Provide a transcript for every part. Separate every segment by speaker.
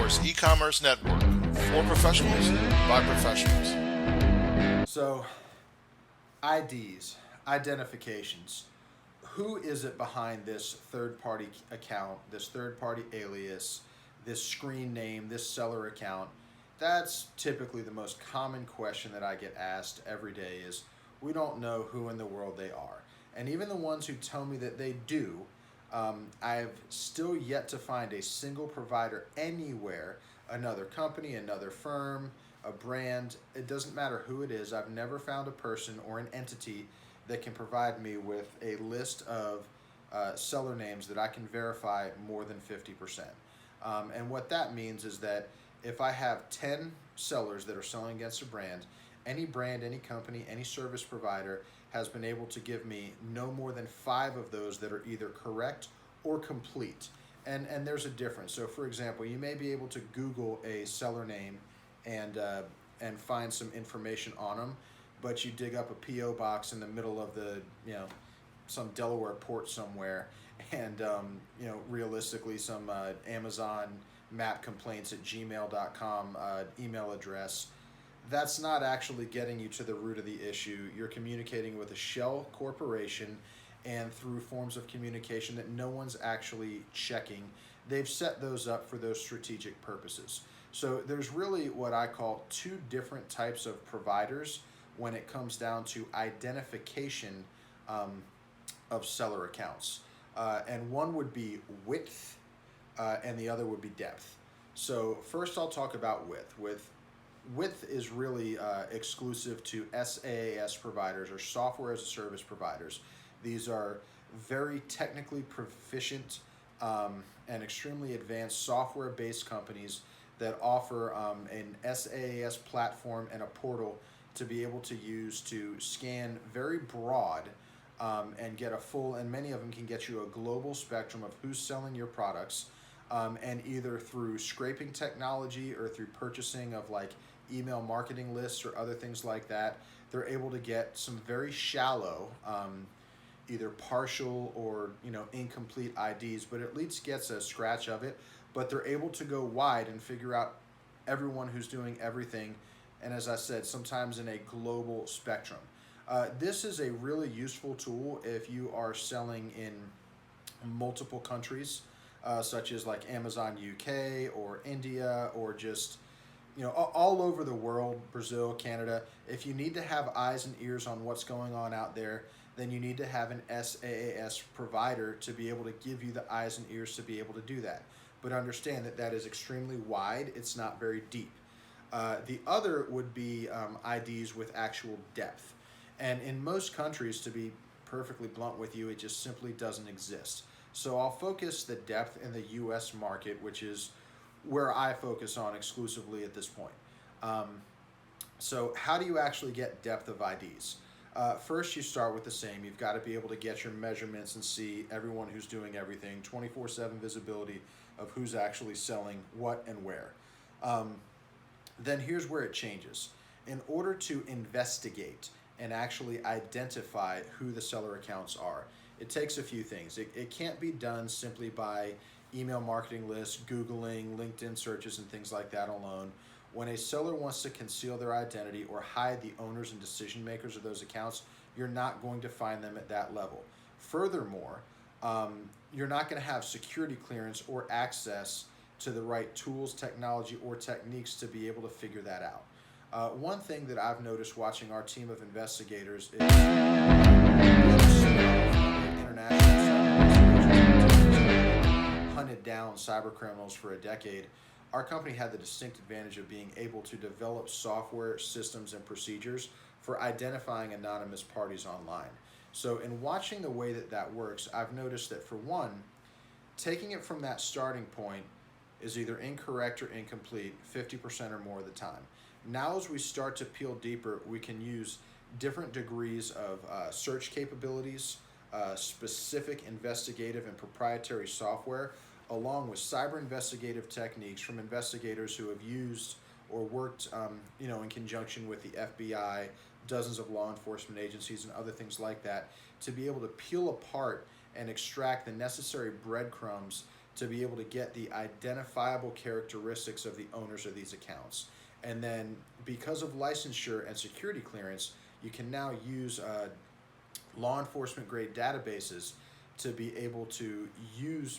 Speaker 1: Source e-commerce network for professionals by professionals.
Speaker 2: So, IDs, identifications. Who is it behind this third party account, this third party alias, this screen name, this seller account? That's typically the most common question that I get asked every day is we don't know who in the world they are. And even the ones who tell me that they do, I've still yet to find a single provider anywhere, another company, another firm, a brand, it doesn't matter who it is. I've never found a person or an entity that can provide me with a list of seller names that I can verify more than 50%. And what that means is that if I have 10 sellers that are selling against a brand, any company, any service provider has been able to give me no more than 5 of those that are either correct or complete. And there's a difference. So for example, you may be able to Google a seller name and find some information on them, but you dig up a PO box in the middle of the some Delaware port somewhere, and realistically some Amazon map complaints at gmail.com email address. That's not actually getting you to the root of the issue. You're communicating with a shell corporation and through forms of communication that no one's actually checking. They've set those up for those strategic purposes. So there's really what I call 2 different types of providers when it comes down to identification of seller accounts. And one would be width and the other would be depth. So first I'll talk about width. Width is really exclusive to SaaS providers or software as a service providers. These are very technically proficient and extremely advanced software-based companies that offer an SaaS platform and a portal to be able to use to scan very broad and get a full, and many of them can get you a global spectrum of who's selling your products, and either through scraping technology or through purchasing of like email marketing lists or other things like that, they're able to get some very shallow either partial or incomplete IDs, but at least gets a scratch of it. But they're able to go wide and figure out everyone who's doing everything, and as I said, sometimes in a global spectrum. This is a really useful tool if you are selling in multiple countries, such as like Amazon UK or India or just all over the world, Brazil, Canada. If you need to have eyes and ears on what's going on out there, then you need to have an SaaS provider to be able to give you the eyes and ears to be able to do that. But understand that that is extremely wide. It's not very deep. The other would be IDs with actual depth. And in most countries, to be perfectly blunt with you, it just simply doesn't exist. So I'll focus the depth in the US market, which is where I focus on exclusively at this point. So how do you actually get depth of IDs? First, you start with the same. You've got to be able to get your measurements and see everyone who's doing everything, 24/7 visibility of who's actually selling what and where. Then here's where it changes. In order to investigate and actually identify who the seller accounts are, it takes a few things. It can't be done simply by email marketing lists, Googling, LinkedIn searches, and things like that alone. When a seller wants to conceal their identity or hide the owners and decision makers of those accounts, you're not going to find them at that level. Furthermore, you're not going to have security clearance or access to the right tools, technology, or techniques to be able to figure that out. One thing that I've noticed watching our team of investigators is hunted down cyber criminals for a decade. Our company had the distinct advantage of being able to develop software systems and procedures for identifying anonymous parties online. So in watching the way that that works, I've noticed that for one, taking it from that starting point is either incorrect or incomplete 50% or more of the time. Now as we start to peel deeper, we can use different degrees of search capabilities, specific investigative and proprietary software, along with cyber investigative techniques from investigators who have used or worked in conjunction with the FBI, dozens of law enforcement agencies, and other things like that, to be able to peel apart and extract the necessary breadcrumbs to be able to get the identifiable characteristics of the owners of these accounts. And then because of licensure and security clearance, you can now use law enforcement grade databases to be able to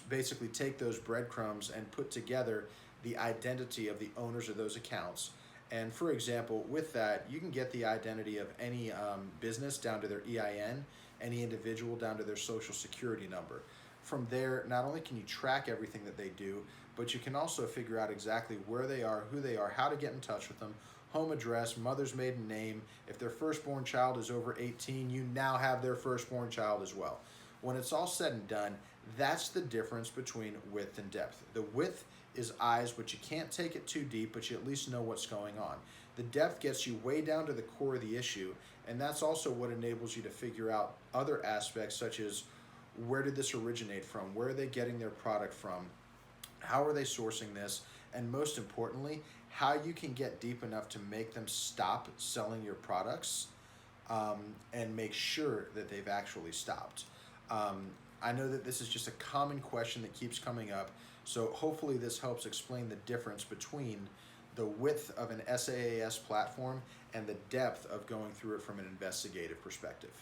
Speaker 2: basically take those breadcrumbs and put together the identity of the owners of those accounts. And for example, with that, you can get the identity of any business down to their EIN, any individual down to their social security number. From there, not only can you track everything that they do, but you can also figure out exactly where they are, who they are, how to get in touch with them, home address, mother's maiden name. If their firstborn child is over 18, you now have their firstborn child as well. When it's all said and done, that's the difference between width and depth. The width is eyes, but you can't take it too deep, but you at least know what's going on. The depth gets you way down to the core of the issue, and that's also what enables you to figure out other aspects such as where did this originate from, where are they getting their product from, how are they sourcing this, and most importantly, how you can get deep enough to make them stop selling your products and make sure that they've actually stopped. I know that this is just a common question that keeps coming up, so hopefully this helps explain the difference between the width of an SaaS platform and the depth of going through it from an investigative perspective.